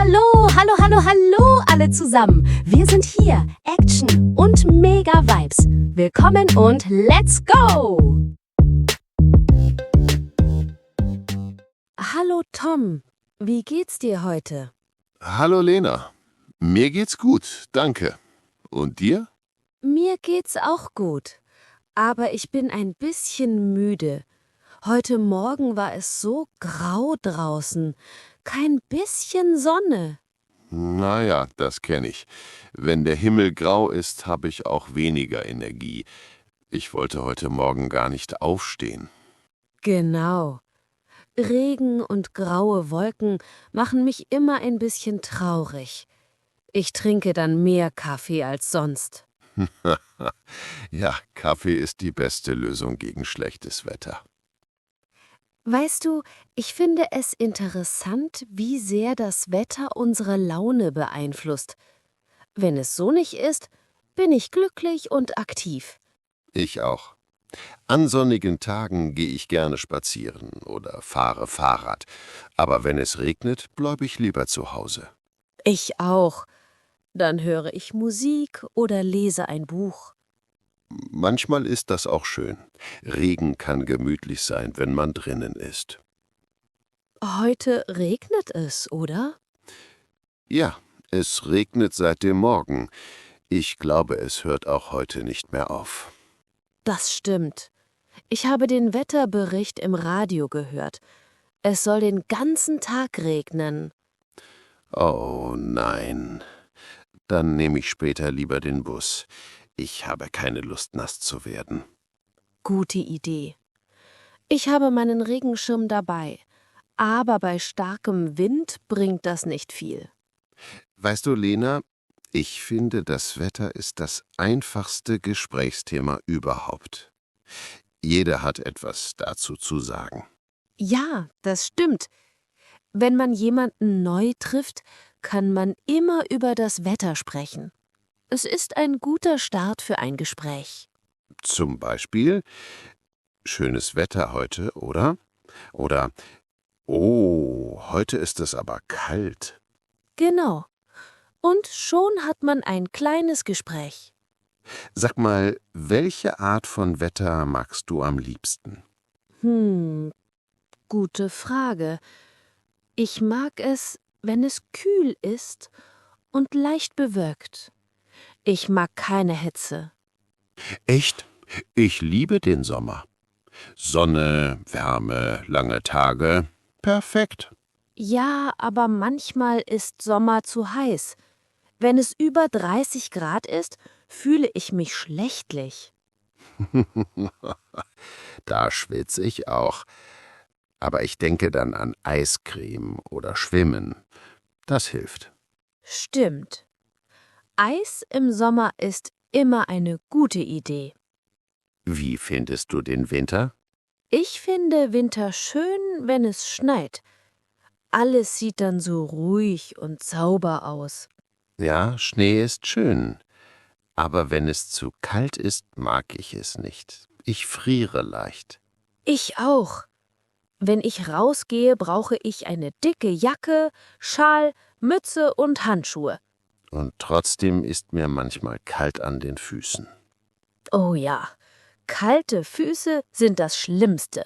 Hallo, hallo, hallo, hallo alle zusammen. Wir sind hier, Action und Mega Vibes. Willkommen und let's go! Hallo Tom, wie geht's dir heute? Hallo Lena, mir geht's gut, danke. Und dir? Mir geht's auch gut, aber ich bin ein bisschen müde. Heute Morgen war es so grau draußen, kein bisschen Sonne. Naja, das kenne ich. Wenn der Himmel grau ist, habe ich auch weniger Energie. Ich wollte heute Morgen gar nicht aufstehen. Genau. Regen und graue Wolken machen mich immer ein bisschen traurig. Ich trinke dann mehr Kaffee als sonst. Ja, Kaffee ist die beste Lösung gegen schlechtes Wetter. Weißt du, ich finde es interessant, wie sehr das Wetter unsere Laune beeinflusst. Wenn es so nicht ist, bin ich glücklich und aktiv. Ich auch. An sonnigen Tagen gehe ich gerne spazieren oder fahre Fahrrad. Aber wenn es regnet, bleibe ich lieber zu Hause. Ich auch. Dann höre ich Musik oder lese ein Buch. Manchmal ist das auch schön. Regen kann gemütlich sein, wenn man drinnen ist. Heute regnet es, oder? Ja, es regnet seit dem Morgen. Ich glaube, es hört auch heute nicht mehr auf. Das stimmt. Ich habe den Wetterbericht im Radio gehört. Es soll den ganzen Tag regnen. Oh nein. Dann nehme ich später lieber den Bus. Ich habe keine Lust, nass zu werden. Gute Idee. Ich habe meinen Regenschirm dabei, aber bei starkem Wind bringt das nicht viel. Weißt du, Lena, ich finde, das Wetter ist das einfachste Gesprächsthema überhaupt. Jeder hat etwas dazu zu sagen. Ja, das stimmt. Wenn man jemanden neu trifft, kann man immer über das Wetter sprechen. Es ist ein guter Start für ein Gespräch. Zum Beispiel, schönes Wetter heute, oder? Oder, oh, heute ist es aber kalt. Genau. Und schon hat man ein kleines Gespräch. Sag mal, welche Art von Wetter magst du am liebsten? Gute Frage. Ich mag es, wenn es kühl ist und leicht bewölkt. Ich mag keine Hitze. Echt? Ich liebe den Sommer. Sonne, Wärme, lange Tage. Perfekt. Ja, aber manchmal ist Sommer zu heiß. Wenn es über 30 Grad ist, fühle ich mich schlechtlich. Da schwitze ich auch. Aber ich denke dann an Eiscreme oder Schwimmen. Das hilft. Stimmt. Eis im Sommer ist immer eine gute Idee. Wie findest du den Winter? Ich finde Winter schön, wenn es schneit. Alles sieht dann so ruhig und sauber aus. Ja, Schnee ist schön. Aber wenn es zu kalt ist, mag ich es nicht. Ich friere leicht. Ich auch. Wenn ich rausgehe, brauche ich eine dicke Jacke, Schal, Mütze und Handschuhe. Und trotzdem ist mir manchmal kalt an den Füßen. Oh ja, kalte Füße sind das Schlimmste.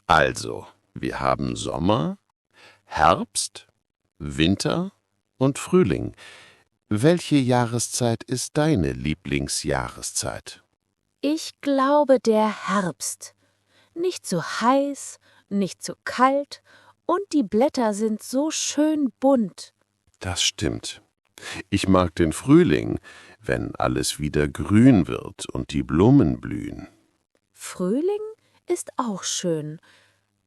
Also, wir haben Sommer, Herbst, Winter und Frühling. Welche Jahreszeit ist deine Lieblingsjahreszeit? Ich glaube der Herbst. Nicht zu heiß, nicht zu kalt und die Blätter sind so schön bunt. Das stimmt. Ich mag den Frühling, wenn alles wieder grün wird und die Blumen blühen. Frühling ist auch schön.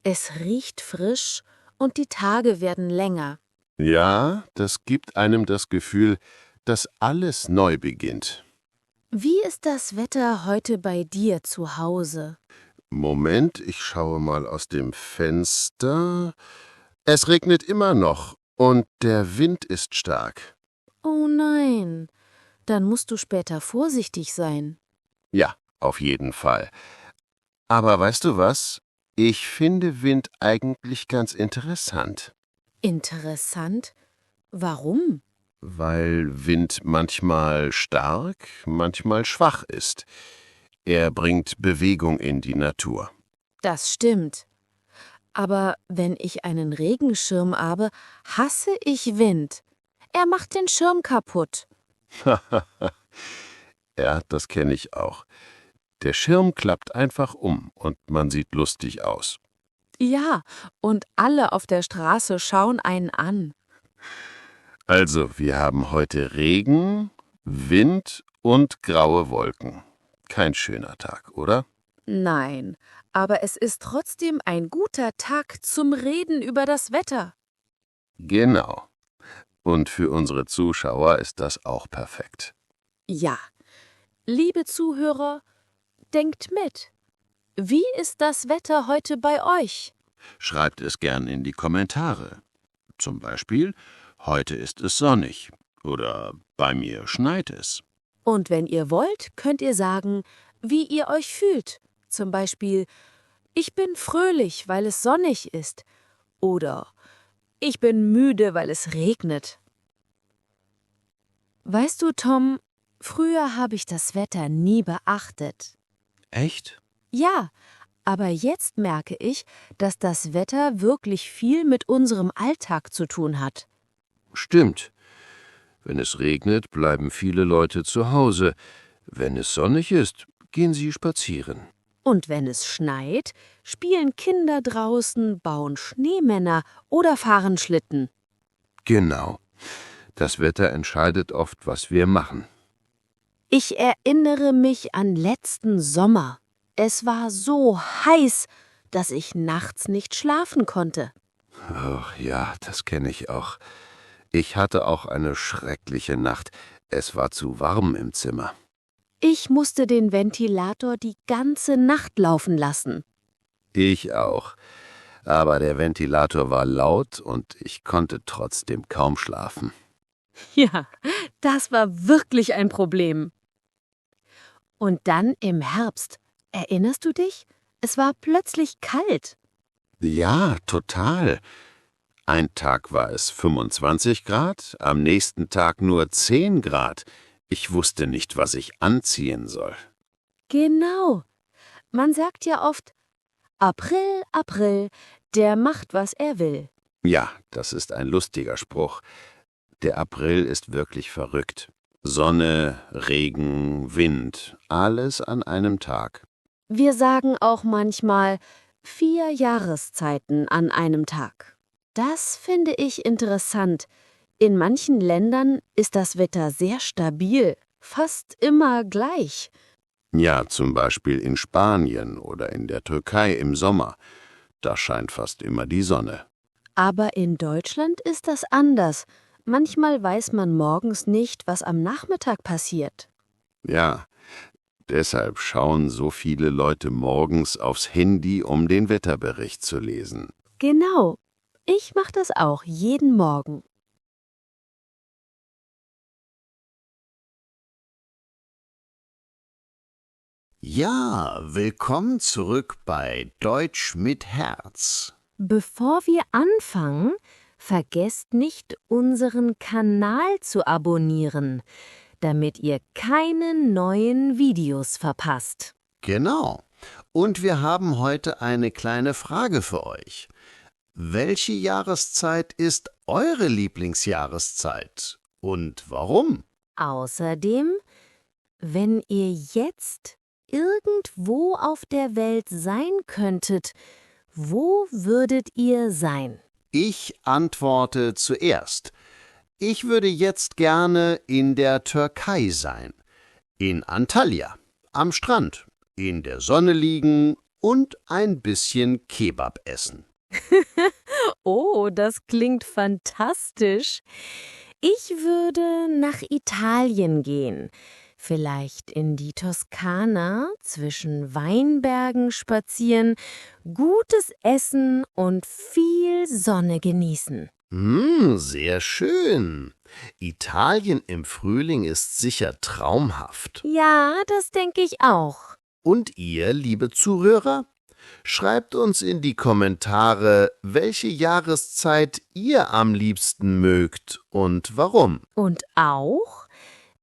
Es riecht frisch und die Tage werden länger. Ja, das gibt einem das Gefühl, dass alles neu beginnt. Wie ist das Wetter heute bei dir zu Hause? Moment, ich schaue mal aus dem Fenster. Es regnet immer noch und der Wind ist stark. Oh nein, dann musst du später vorsichtig sein. Ja, auf jeden Fall. Aber weißt du was? Ich finde Wind eigentlich ganz interessant. Interessant? Warum? Weil Wind manchmal stark, manchmal schwach ist. Er bringt Bewegung in die Natur. Das stimmt. Aber wenn ich einen Regenschirm habe, hasse ich Wind. Er macht den Schirm kaputt. Ja, das kenne ich auch. Der Schirm klappt einfach um und man sieht lustig aus. Ja, und alle auf der Straße schauen einen an. Also, wir haben heute Regen, Wind und graue Wolken. Kein schöner Tag, oder? Nein, aber es ist trotzdem ein guter Tag zum Reden über das Wetter. Genau. Und für unsere Zuschauer ist das auch perfekt. Ja, liebe Zuhörer, denkt mit. Wie ist das Wetter heute bei euch? Schreibt es gern in die Kommentare. Zum Beispiel, heute ist es sonnig oder bei mir schneit es. Und wenn ihr wollt, könnt ihr sagen, wie ihr euch fühlt. Zum Beispiel, ich bin fröhlich, weil es sonnig ist. Oder ich bin müde, weil es regnet. Weißt du, Tom, früher habe ich das Wetter nie beachtet. Echt? Ja, aber jetzt merke ich, dass das Wetter wirklich viel mit unserem Alltag zu tun hat. Stimmt. Wenn es regnet, bleiben viele Leute zu Hause. Wenn es sonnig ist, gehen sie spazieren. Und wenn es schneit, spielen Kinder draußen, bauen Schneemänner oder fahren Schlitten. Genau. Das Wetter entscheidet oft, was wir machen. Ich erinnere mich an letzten Sommer. Es war so heiß, dass ich nachts nicht schlafen konnte. Ach ja, das kenne ich auch. Ich hatte auch eine schreckliche Nacht. Es war zu warm im Zimmer. Ich musste den Ventilator die ganze Nacht laufen lassen. Ich auch. Aber der Ventilator war laut und ich konnte trotzdem kaum schlafen. Ja, das war wirklich ein Problem. Und dann im Herbst, erinnerst du dich? Es war plötzlich kalt. Ja, total. Ein Tag war es 25 Grad, am nächsten Tag nur 10 Grad. Ich wusste nicht, was ich anziehen soll. Genau. Man sagt ja oft, April, April, der macht, was er will. Ja, das ist ein lustiger Spruch. Der April ist wirklich verrückt. Sonne, Regen, Wind, alles an einem Tag. Wir sagen auch manchmal 4 Jahreszeiten an einem Tag. Das finde ich interessant. In manchen Ländern ist das Wetter sehr stabil, fast immer gleich. Ja, zum Beispiel in Spanien oder in der Türkei im Sommer. Da scheint fast immer die Sonne. Aber in Deutschland ist das anders. Manchmal weiß man morgens nicht, was am Nachmittag passiert. Ja, deshalb schauen so viele Leute morgens aufs Handy, um den Wetterbericht zu lesen. Genau. Ich mache das auch jeden Morgen. Ja, willkommen zurück bei Deutsch mit Herz. Bevor wir anfangen, vergesst nicht, unseren Kanal zu abonnieren, damit ihr keine neuen Videos verpasst. Genau. Und wir haben heute eine kleine Frage für euch. Welche Jahreszeit ist eure Lieblingsjahreszeit? Und warum? Außerdem, wenn ihr jetzt irgendwo auf der Welt sein könntet, wo würdet ihr sein? Ich antworte zuerst. Ich würde jetzt gerne in der Türkei sein. In Antalya, am Strand, in der Sonne liegen und ein bisschen Kebab essen. Oh, das klingt fantastisch. Ich würde nach Italien gehen. Vielleicht in die Toskana, zwischen Weinbergen spazieren, gutes Essen und viel Sonne genießen. Sehr schön. Italien im Frühling ist sicher traumhaft. Ja, das denke ich auch. Und ihr, liebe Zuhörer? Schreibt uns in die Kommentare, welche Jahreszeit ihr am liebsten mögt und warum. Und auch,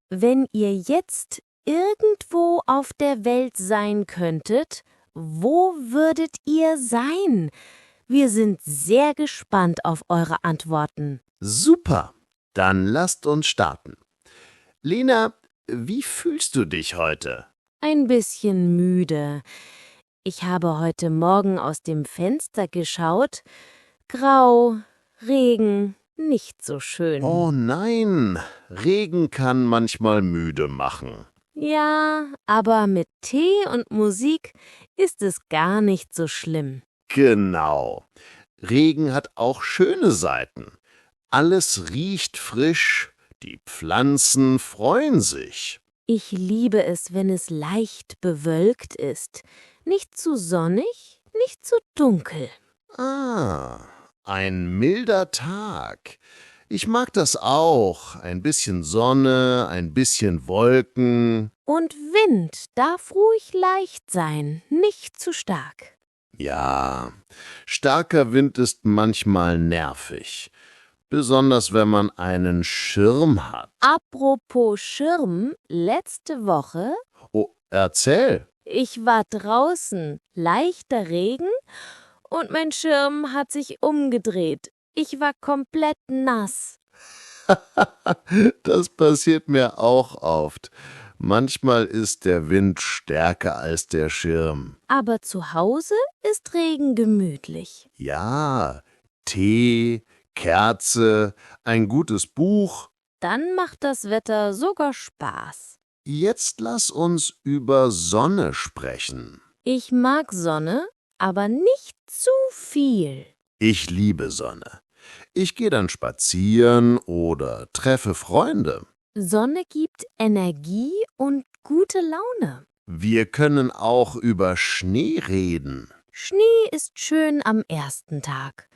wenn ihr jetzt irgendwo auf der Welt sein könntet, wo würdet ihr sein? Wir sind sehr gespannt auf eure Antworten. Super, dann lasst uns starten. Lena, wie fühlst du dich heute? Ein bisschen müde. Ich habe heute Morgen aus dem Fenster geschaut. Grau, Regen, nicht so schön. Oh nein, Regen kann manchmal müde machen. Ja, aber mit Tee und Musik ist es gar nicht so schlimm. Genau. Regen hat auch schöne Seiten. Alles riecht frisch, die Pflanzen freuen sich. Ich liebe es, wenn es leicht bewölkt ist. Nicht zu sonnig, nicht zu dunkel. Ah, ein milder Tag. Ich mag das auch. Ein bisschen Sonne, ein bisschen Wolken. Und Wind darf ruhig leicht sein, nicht zu stark. Ja, starker Wind ist manchmal nervig. Besonders wenn man einen Schirm hat. Apropos Schirm, letzte Woche, Oh, erzähl. ich war draußen, leichter Regen und mein Schirm hat sich umgedreht. Ich war komplett nass. Das passiert mir auch oft. Manchmal ist der Wind stärker als der Schirm. Aber zu Hause ist Regen gemütlich. Ja, Tee, Kerze, ein gutes Buch. Dann macht das Wetter sogar Spaß. Jetzt lass uns über Sonne sprechen. Ich mag Sonne, aber nicht zu viel. Ich liebe Sonne. Ich gehe dann spazieren oder treffe Freunde. Sonne gibt Energie und gute Laune. Wir können auch über Schnee reden. Schnee ist schön am ersten Tag.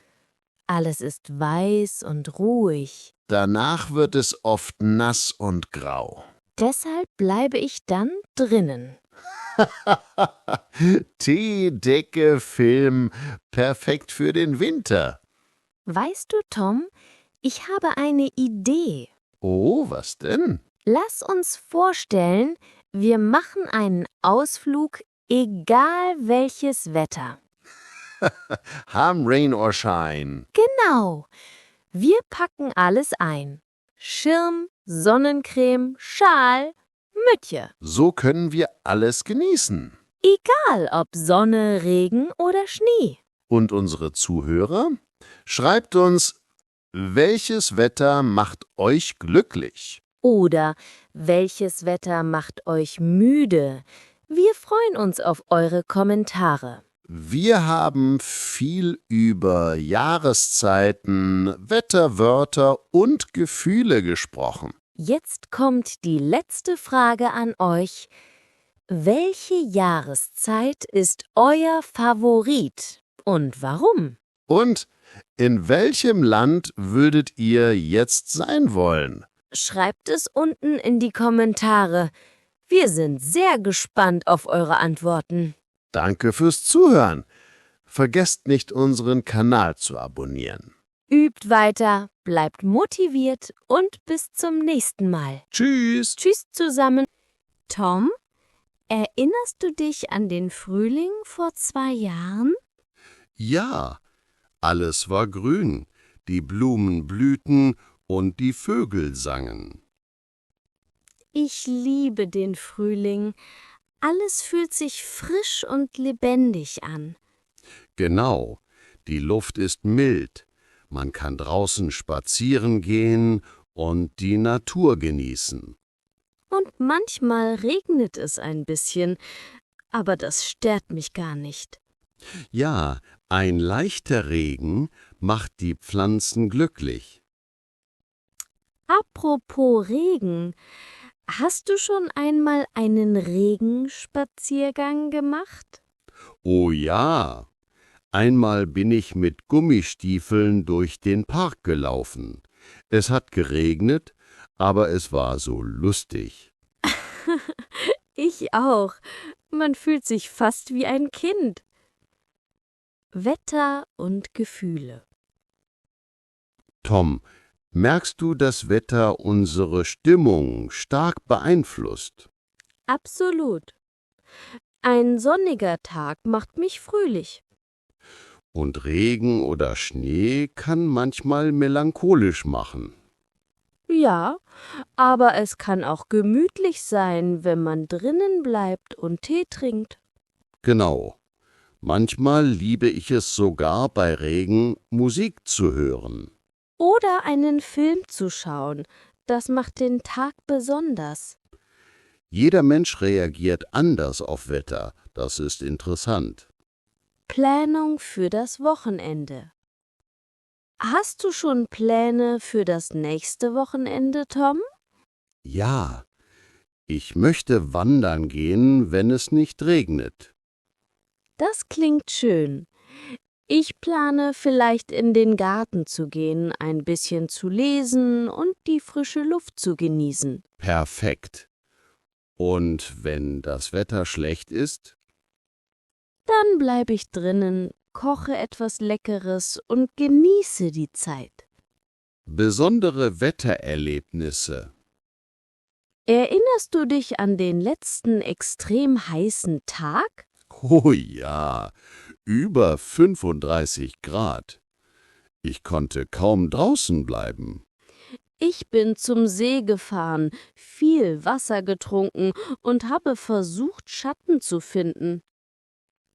Alles ist weiß und ruhig. Danach wird es oft nass und grau. Deshalb bleibe ich dann drinnen. Tee, Decke, Film, perfekt für den Winter. Weißt du, Tom, ich habe eine Idee. Oh, was denn? Lass uns vorstellen, wir machen einen Ausflug, egal welches Wetter. Harm, Rain or Shine. Genau. Wir packen alles ein. Schirm, Sonnencreme, Schal, Mütze. So können wir alles genießen. Egal ob Sonne, Regen oder Schnee. Und unsere Zuhörer? Schreibt uns, welches Wetter macht euch glücklich? Oder welches Wetter macht euch müde? Wir freuen uns auf eure Kommentare. Wir haben viel über Jahreszeiten, Wetterwörter und Gefühle gesprochen. Jetzt kommt die letzte Frage an euch. Welche Jahreszeit ist euer Favorit und warum? Und in welchem Land würdet ihr jetzt sein wollen? Schreibt es unten in die Kommentare. Wir sind sehr gespannt auf eure Antworten. Danke fürs Zuhören. Vergesst nicht, unseren Kanal zu abonnieren. Übt weiter, bleibt motiviert und bis zum nächsten Mal. Tschüss! Tschüss zusammen. Tom, erinnerst du dich an den Frühling vor 2 Jahren? Ja, alles war grün, die Blumen blühten und die Vögel sangen. Ich liebe den Frühling. Alles fühlt sich frisch und lebendig an. Genau, die Luft ist mild, man kann draußen spazieren gehen und die Natur genießen. Und manchmal regnet es ein bisschen, aber das stört mich gar nicht. Ja, ein leichter Regen macht die Pflanzen glücklich. Apropos Regen, hast du schon einmal einen Regenspaziergang gemacht? Oh ja, einmal bin ich mit Gummistiefeln durch den Park gelaufen. Es hat geregnet, aber es war so lustig. Ich auch. Man fühlt sich fast wie ein Kind. Wetter und Gefühle. Tom, merkst du, dass Wetter unsere Stimmung stark beeinflusst? Absolut. Ein sonniger Tag macht mich fröhlich. Und Regen oder Schnee kann manchmal melancholisch machen. Ja, aber es kann auch gemütlich sein, wenn man drinnen bleibt und Tee trinkt. Genau. Manchmal liebe ich es sogar bei Regen, Musik zu hören. Oder einen Film zu schauen. Das macht den Tag besonders. Jeder Mensch reagiert anders auf Wetter. Das ist interessant. Planung für das Wochenende. Hast du schon Pläne für das nächste Wochenende, Tom? Ja, ich möchte wandern gehen, wenn es nicht regnet. Das klingt schön. Ich plane vielleicht in den Garten zu gehen, ein bisschen zu lesen und die frische Luft zu genießen. Perfekt. Und wenn das Wetter schlecht ist? Dann bleibe ich drinnen, koche etwas Leckeres und genieße die Zeit. Besondere Wettererlebnisse. Erinnerst du dich an den letzten extrem heißen Tag? Oh ja, über 35 Grad. Ich konnte kaum draußen bleiben. Ich bin zum See gefahren, viel Wasser getrunken und habe versucht, Schatten zu finden.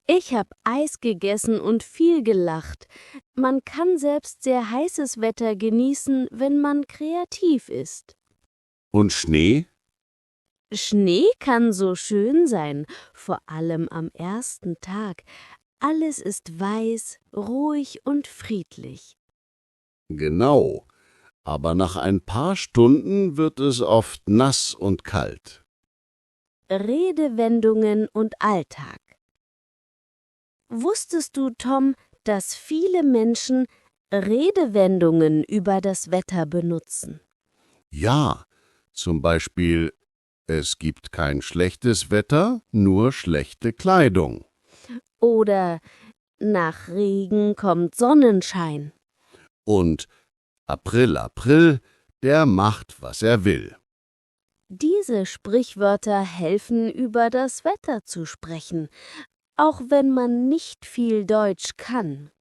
Ich habe Eis gegessen und viel gelacht. Man kann selbst sehr heißes Wetter genießen, wenn man kreativ ist. Und Schnee? Schnee kann so schön sein, vor allem am ersten Tag. Alles ist weiß, ruhig und friedlich. Genau. Aber nach ein paar Stunden wird es oft nass und kalt. Redewendungen und Alltag. Wusstest du, Tom, dass viele Menschen Redewendungen über das Wetter benutzen? Ja, zum Beispiel, es gibt kein schlechtes Wetter, nur schlechte Kleidung. Oder nach Regen kommt Sonnenschein. Und April, April, der macht, was er will. Diese Sprichwörter helfen, über das Wetter zu sprechen, auch wenn man nicht viel Deutsch kann.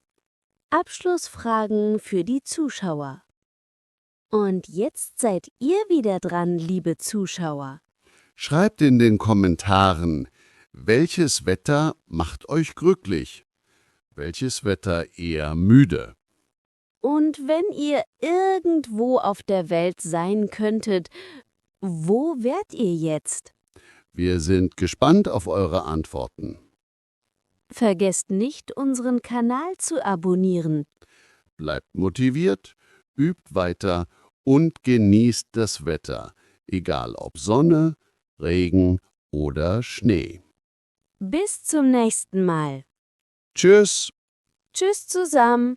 Abschlussfragen für die Zuschauer. Und jetzt seid ihr wieder dran, liebe Zuschauer. Schreibt in den Kommentaren, welches Wetter macht euch glücklich? Welches Wetter eher müde? Und wenn ihr irgendwo auf der Welt sein könntet, wo wärt ihr jetzt? Wir sind gespannt auf eure Antworten. Vergesst nicht, unseren Kanal zu abonnieren. Bleibt motiviert, übt weiter und genießt das Wetter, egal ob Sonne, Regen oder Schnee. Bis zum nächsten Mal. Tschüss! Tschüss zusammen.